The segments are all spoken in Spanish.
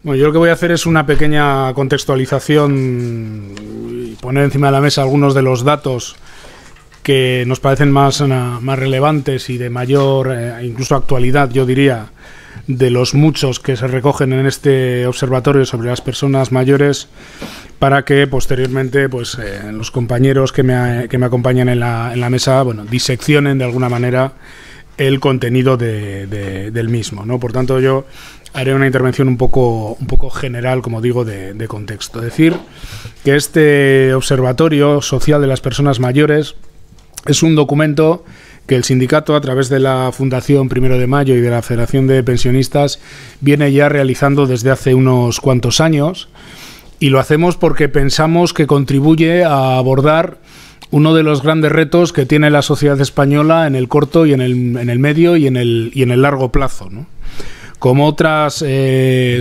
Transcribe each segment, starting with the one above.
Bueno, yo lo que voy a hacer es una pequeña contextualización y poner encima de la mesa algunos de los datos que nos parecen más relevantes y de mayor incluso actualidad, yo diría, de los muchos que se recogen en este observatorio sobre las personas mayores, para que posteriormente pues los compañeros que me acompañan en la mesa, bueno, diseccionen de alguna manera el contenido del mismo, ¿no? Por tanto, yo haré una intervención un poco general, como digo, de contexto. Decir que este Observatorio Social de las Personas Mayores es un documento que el sindicato, a través de la Fundación 1 de Mayo y de la Federación de Pensionistas, viene ya realizando desde hace unos cuantos años, y lo hacemos porque pensamos que contribuye a abordar uno de los grandes retos que tiene la sociedad española en el corto y en el medio y en el largo plazo, ¿no? Como otras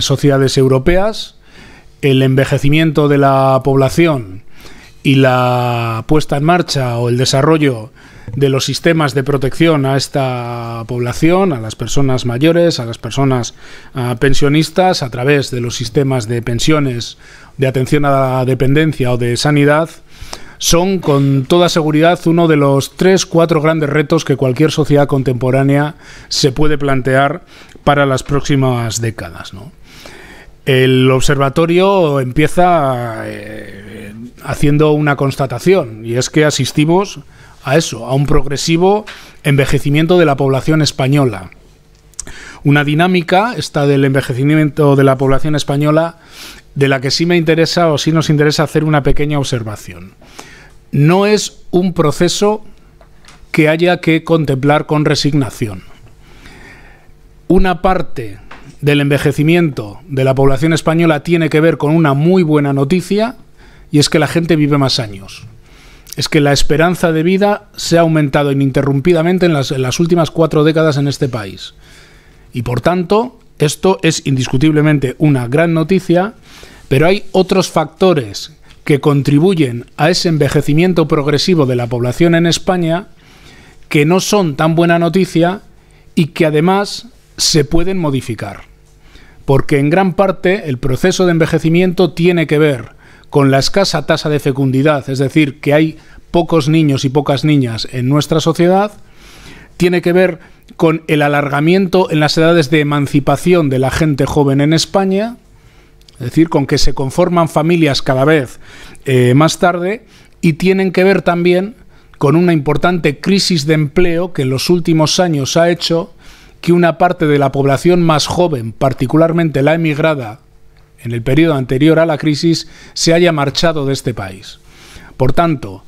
sociedades europeas, el envejecimiento de la población y la puesta en marcha o el desarrollo de los sistemas de protección a esta población, a las personas mayores, a las personas pensionistas, a través de los sistemas de pensiones, de atención a la dependencia o de sanidad, son con toda seguridad uno de los 3-4 grandes retos que cualquier sociedad contemporánea se puede plantear para las próximas décadas, ¿no? El observatorio empieza haciendo una constatación, y es que asistimos a eso, a un progresivo envejecimiento de la población española. Una dinámica, esta del envejecimiento de la población española, de la que sí me interesa o sí nos interesa hacer una pequeña observación. No es un proceso que haya que contemplar con resignación. Una parte del envejecimiento de la población española tiene que ver con una muy buena noticia, y es que la gente vive más años. Es que la esperanza de vida se ha aumentado ininterrumpidamente en las últimas 4 décadas en este país. Y por tanto, esto es indiscutiblemente una gran noticia, pero hay otros factores que contribuyen a ese envejecimiento progresivo de la población en España que no son tan buena noticia y que además se pueden modificar. Porque en gran parte el proceso de envejecimiento tiene que ver con la escasa tasa de fecundidad, es decir, que hay pocos niños y pocas niñas en nuestra sociedad, tiene que ver con el alargamiento en las edades de emancipación de la gente joven en España, es decir, con que se conforman familias cada vez más tarde, y tienen que ver también con una importante crisis de empleo que en los últimos años ha hecho que una parte de la población más joven, particularmente la emigrada en el periodo anterior a la crisis, se haya marchado de este país. Por tanto,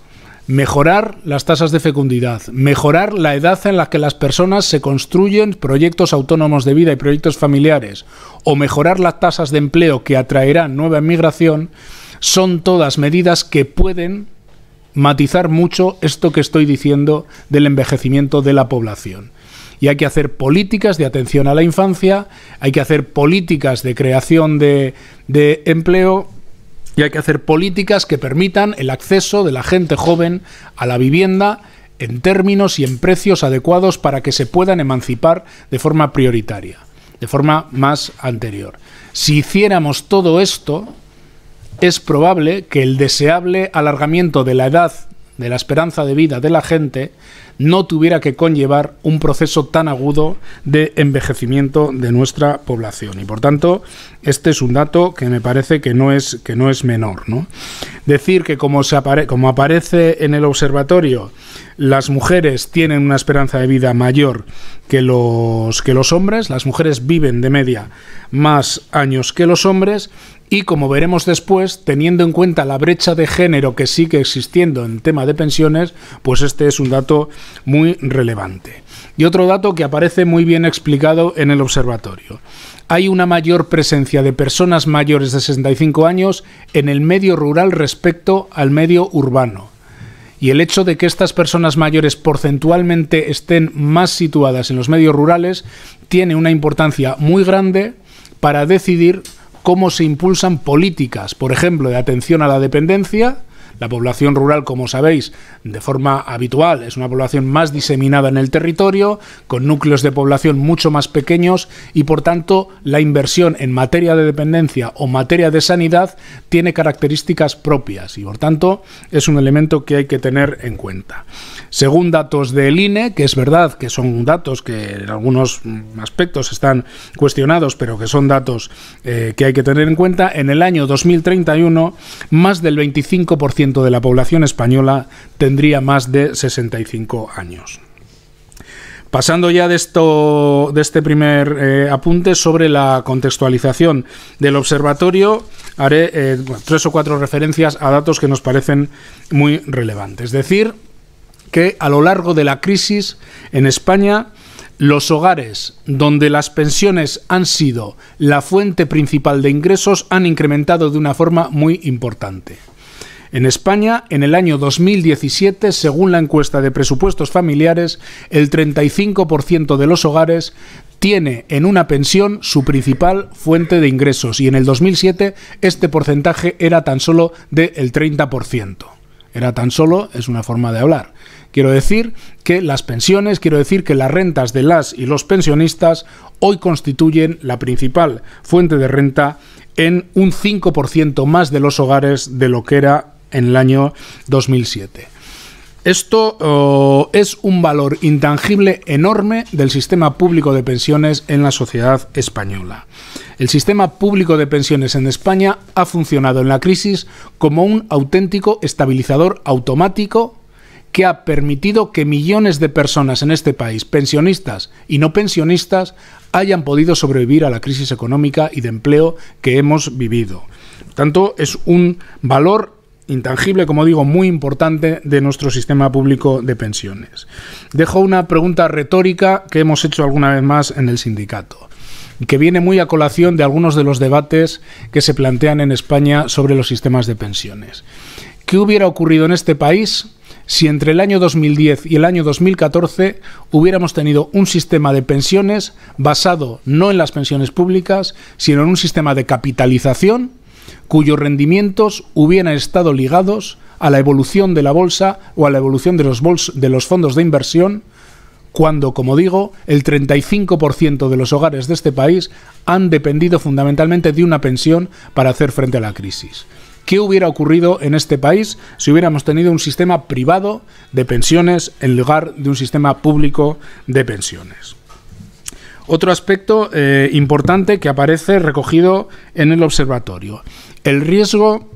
mejorar las tasas de fecundidad, mejorar la edad en la que las personas se construyen proyectos autónomos de vida y proyectos familiares, o mejorar las tasas de empleo que atraerán nueva inmigración, son todas medidas que pueden matizar mucho esto que estoy diciendo del envejecimiento de la población. Y hay que hacer políticas de atención a la infancia, hay que hacer políticas de creación de empleo, y hay que hacer políticas que permitan el acceso de la gente joven a la vivienda en términos y en precios adecuados para que se puedan emancipar de forma prioritaria, de forma más anterior. Si hiciéramos todo esto, es probable que el deseable alargamiento de la edad, de la esperanza de vida de la gente, no tuviera que conllevar un proceso tan agudo de envejecimiento de nuestra población. Y por tanto, este es un dato que me parece que no es menor, ¿no? Decir que como aparece en el observatorio, las mujeres tienen una esperanza de vida mayor que los hombres, las mujeres viven de media más años que los hombres, y como veremos después, teniendo en cuenta la brecha de género que sigue existiendo en tema de pensiones, pues este es un dato muy relevante. Y otro dato que aparece muy bien explicado en el observatorio. Hay una mayor presencia de personas mayores de 65 años en el medio rural respecto al medio urbano. Y el hecho de que estas personas mayores porcentualmente estén más situadas en los medios rurales tiene una importancia muy grande para decidir cómo se impulsan políticas, por ejemplo, de atención a la dependencia, La población rural, como sabéis, de forma habitual, es una población más diseminada en el territorio, con núcleos de población mucho más pequeños y, por tanto, la inversión en materia de dependencia o materia de sanidad tiene características propias y, por tanto, es un elemento que hay que tener en cuenta. Según datos del INE, que es verdad que son datos que en algunos aspectos están cuestionados, pero que son datos que hay que tener en cuenta, en el año 2031 más del 25% de la población española tendría más de 65 años. Pasando ya de este primer apunte sobre la contextualización del observatorio, haré 3 o 4 referencias a datos que nos parecen muy relevantes. Es decir, que a lo largo de la crisis en España, los hogares donde las pensiones han sido la fuente principal de ingresos han incrementado de una forma muy importante. En España, en el año 2017, según la encuesta de presupuestos familiares, el 35% de los hogares tiene en una pensión su principal fuente de ingresos y en el 2007 este porcentaje era tan solo del 30%. Era tan solo, es una forma de hablar. Quiero decir que las pensiones, quiero decir que las rentas de las y los pensionistas hoy constituyen la principal fuente de renta en un 5% más de los hogares de lo que era en el año 2007. Esto es un valor intangible enorme del sistema público de pensiones en la sociedad española. El sistema público de pensiones en España ha funcionado en la crisis como un auténtico estabilizador automático que ha permitido que millones de personas en este país, pensionistas y no pensionistas, hayan podido sobrevivir a la crisis económica y de empleo que hemos vivido. Por tanto, es un valor intangible, como digo, muy importante de nuestro sistema público de pensiones. Dejo una pregunta retórica que hemos hecho alguna vez más en el sindicato, que viene muy a colación de algunos de los debates que se plantean en España sobre los sistemas de pensiones. ¿Qué hubiera ocurrido en este país si entre el año 2010 y el año 2014 hubiéramos tenido un sistema de pensiones basado no en las pensiones públicas, sino en un sistema de capitalización cuyos rendimientos hubieran estado ligados a la evolución de la bolsa o a la evolución de los fondos de inversión, cuando, como digo, el 35% de los hogares de este país han dependido fundamentalmente de una pensión para hacer frente a la crisis? ¿Qué hubiera ocurrido en este país si hubiéramos tenido un sistema privado de pensiones en lugar de un sistema público de pensiones? Otro aspecto importante que aparece recogido en el observatorio: el riesgo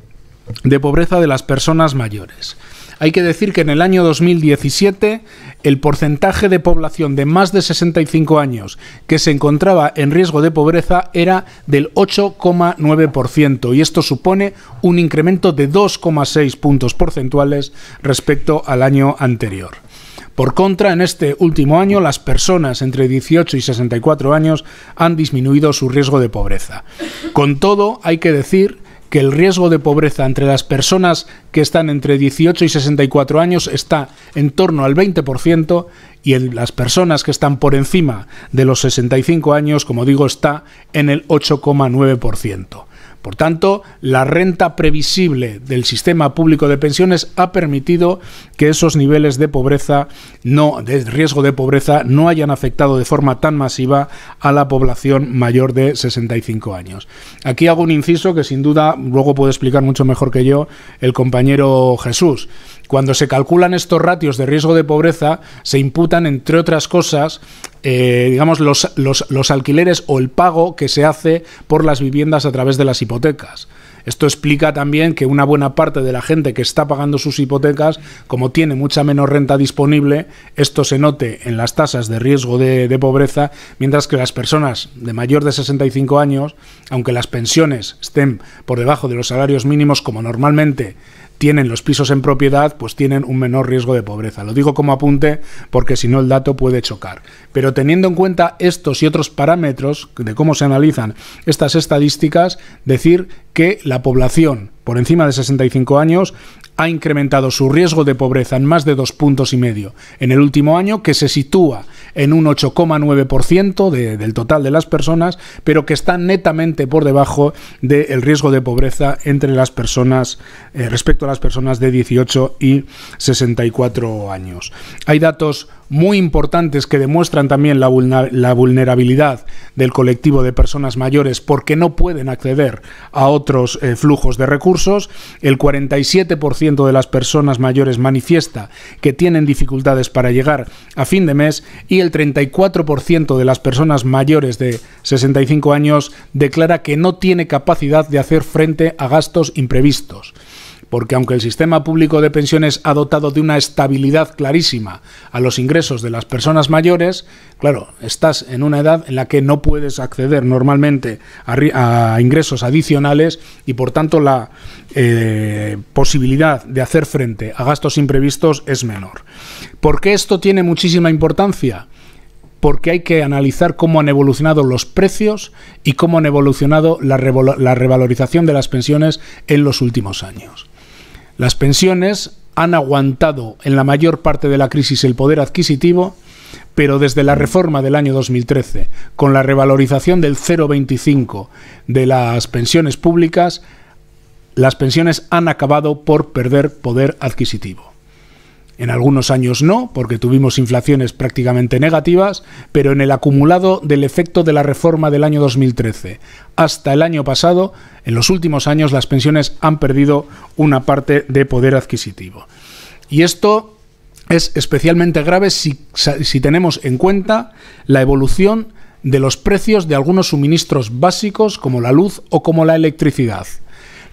de pobreza de las personas mayores. Hay que decir que en el año 2017 el porcentaje de población de más de 65 años que se encontraba en riesgo de pobreza era del 8,9% y esto supone un incremento de 2,6 puntos porcentuales respecto al año anterior. Por contra, en este último año, las personas entre 18 y 64 años han disminuido su riesgo de pobreza. Con todo, hay que decir que el riesgo de pobreza entre las personas que están entre 18 y 64 años está en torno al 20% y en las personas que están por encima de los 65 años, como digo, está en el 8,9%. Por tanto, la renta previsible del sistema público de pensiones ha permitido que esos niveles de pobreza, de riesgo de pobreza, no hayan afectado de forma tan masiva a la población mayor de 65 años. Aquí hago un inciso que sin duda luego puede explicar mucho mejor que yo el compañero Jesús. Cuando se calculan estos ratios de riesgo de pobreza, se imputan, entre otras cosas, digamos, los alquileres o el pago que se hace por las viviendas a través de las hipotecas. Esto explica también que una buena parte de la gente que está pagando sus hipotecas, como tiene mucha menos renta disponible, esto se note en las tasas de riesgo de pobreza, mientras que las personas de mayor de 65 años, aunque las pensiones estén por debajo de los salarios mínimos, como normalmente tienen los pisos en propiedad, pues tienen un menor riesgo de pobreza. Lo digo como apunte porque si no el dato puede chocar. Pero teniendo en cuenta estos y otros parámetros de cómo se analizan estas estadísticas, decir que la población por encima de 65 años ha incrementado su riesgo de pobreza en más de 2,5 puntos en el último año, que se sitúa en un 8,9% del total de las personas, pero que está netamente por debajo del riesgo de pobreza entre las personas, respecto a las personas de 18 y 64 años. Hay datos muy importantes que demuestran también la vulnerabilidad del colectivo de personas mayores porque no pueden acceder a otros flujos de recursos. El 47% de las personas mayores manifiesta que tienen dificultades para llegar a fin de mes y el 34% de las personas mayores de 65 años declara que no tiene capacidad de hacer frente a gastos imprevistos. Porque aunque el sistema público de pensiones ha dotado de una estabilidad clarísima a los ingresos de las personas mayores, claro, estás en una edad en la que no puedes acceder normalmente a ingresos adicionales y por tanto la posibilidad de hacer frente a gastos imprevistos es menor. ¿Por qué esto tiene muchísima importancia? Porque hay que analizar cómo han evolucionado los precios y cómo han evolucionado la revalorización de las pensiones en los últimos años. Las pensiones han aguantado en la mayor parte de la crisis el poder adquisitivo, pero desde la reforma del año 2013, con la revalorización del 0,25 de las pensiones públicas, las pensiones han acabado por perder poder adquisitivo. En algunos años no, porque tuvimos inflaciones prácticamente negativas, pero en el acumulado del efecto de la reforma del año 2013 hasta el año pasado, en los últimos años las pensiones han perdido una parte de poder adquisitivo. Y esto es especialmente grave si tenemos en cuenta la evolución de los precios de algunos suministros básicos como la luz o como la electricidad.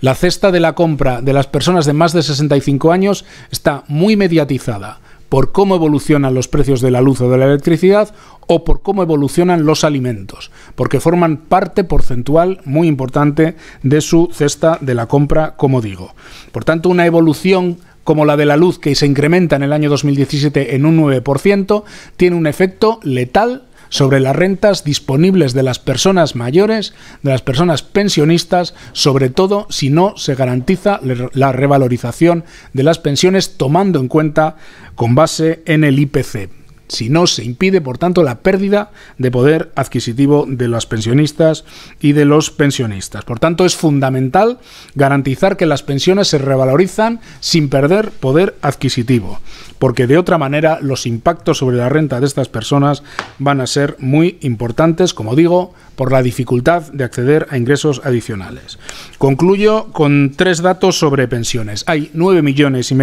La cesta de la compra de las personas de más de 65 años está muy mediatizada por cómo evolucionan los precios de la luz o de la electricidad o por cómo evolucionan los alimentos, porque forman parte porcentual muy importante de su cesta de la compra, como digo. Por tanto, una evolución como la de la luz, que se incrementa en el año 2017 en un 9%, tiene un efecto letal sobre las rentas disponibles de las personas mayores, de las personas pensionistas, sobre todo si no se garantiza la revalorización de las pensiones tomando en cuenta con base en el IPC. Si no se impide, por tanto, la pérdida de poder adquisitivo de las pensionistas y de los pensionistas. Por tanto, es fundamental garantizar que las pensiones se revalorizan sin perder poder adquisitivo, porque de otra manera los impactos sobre la renta de estas personas van a ser muy importantes, como digo, por la dificultad de acceder a ingresos adicionales. Concluyo con 3 datos sobre pensiones. Hay 9,5 millones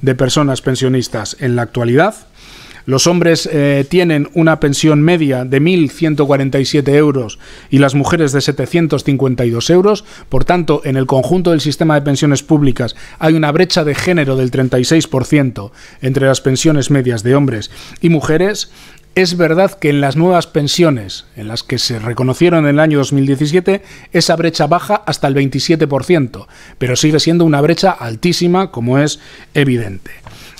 de personas pensionistas en la actualidad. Los hombres tienen una pensión media de 1.147 euros y las mujeres de 752 euros. Por tanto, en el conjunto del sistema de pensiones públicas hay una brecha de género del 36% entre las pensiones medias de hombres y mujeres. Es verdad que en las nuevas pensiones, en las que se reconocieron en el año 2017, esa brecha baja hasta el 27%, pero sigue siendo una brecha altísima, como es evidente.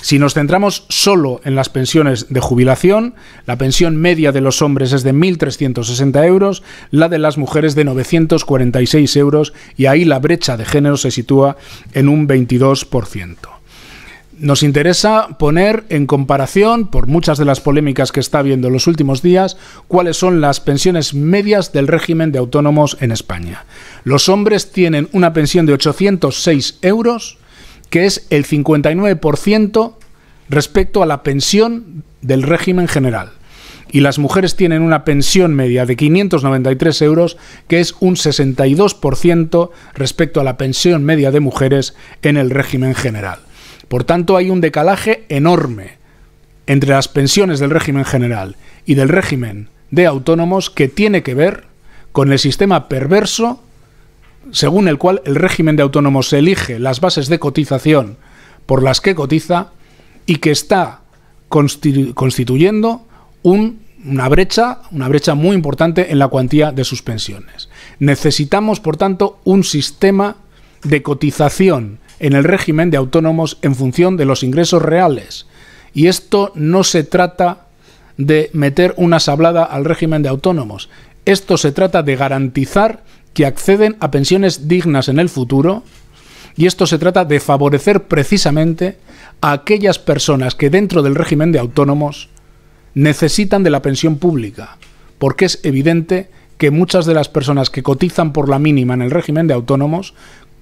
Si nos centramos solo en las pensiones de jubilación, la pensión media de los hombres es de 1.360 euros, la de las mujeres de 946 euros, y ahí la brecha de género se sitúa en un 22%. Nos interesa poner en comparación, por muchas de las polémicas que está habiendo en los últimos días, cuáles son las pensiones medias del régimen de autónomos en España. Los hombres tienen una pensión de 806 euros, que es el 59% respecto a la pensión del régimen general. Y las mujeres tienen una pensión media de 593 euros, que es un 62% respecto a la pensión media de mujeres en el régimen general. Por tanto, hay un decalaje enorme entre las pensiones del régimen general y del régimen de autónomos que tiene que ver con el sistema perverso según el cual el régimen de autónomos elige las bases de cotización por las que cotiza y que está constituyendo una brecha muy importante en la cuantía de sus pensiones. Necesitamos, por tanto, un sistema de cotización en el régimen de autónomos en función de los ingresos reales. Y esto no se trata de meter una sablada al régimen de autónomos. Esto se trata de garantizar que acceden a pensiones dignas en el futuro, y esto se trata de favorecer precisamente a aquellas personas que dentro del régimen de autónomos necesitan de la pensión pública, porque es evidente que muchas de las personas que cotizan por la mínima en el régimen de autónomos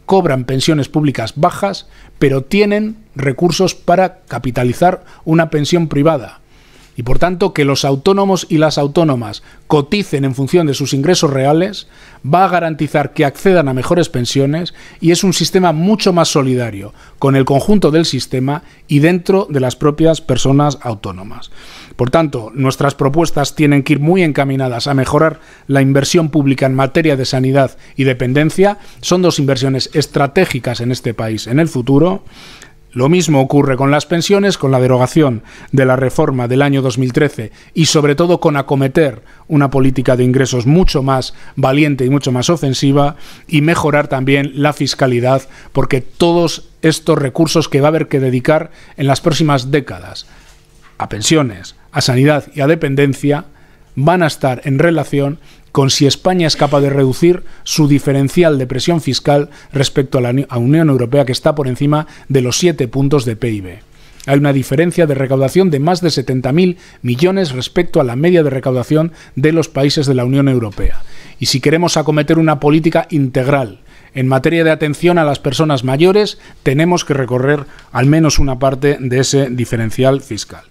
cobran pensiones públicas bajas, pero tienen recursos para capitalizar una pensión privada. Y por tanto, que los autónomos y las autónomas coticen en función de sus ingresos reales va a garantizar que accedan a mejores pensiones, y es un sistema mucho más solidario con el conjunto del sistema y dentro de las propias personas autónomas. Por tanto, nuestras propuestas tienen que ir muy encaminadas a mejorar la inversión pública en materia de sanidad y dependencia. Son dos inversiones estratégicas en este país en el futuro. Lo mismo ocurre con las pensiones, con la derogación de la reforma del año 2013 y sobre todo con acometer una política de ingresos mucho más valiente y mucho más ofensiva, y mejorar también la fiscalidad, porque todos estos recursos que va a haber que dedicar en las próximas décadas a pensiones, a sanidad y a dependencia van a estar en relación con si España es capaz de reducir su diferencial de presión fiscal respecto a la Unión Europea, que está por encima de los 7 puntos de PIB. Hay una diferencia de recaudación de más de 70.000 millones respecto a la media de recaudación de los países de la Unión Europea. Y si queremos acometer una política integral en materia de atención a las personas mayores, tenemos que recorrer al menos una parte de ese diferencial fiscal.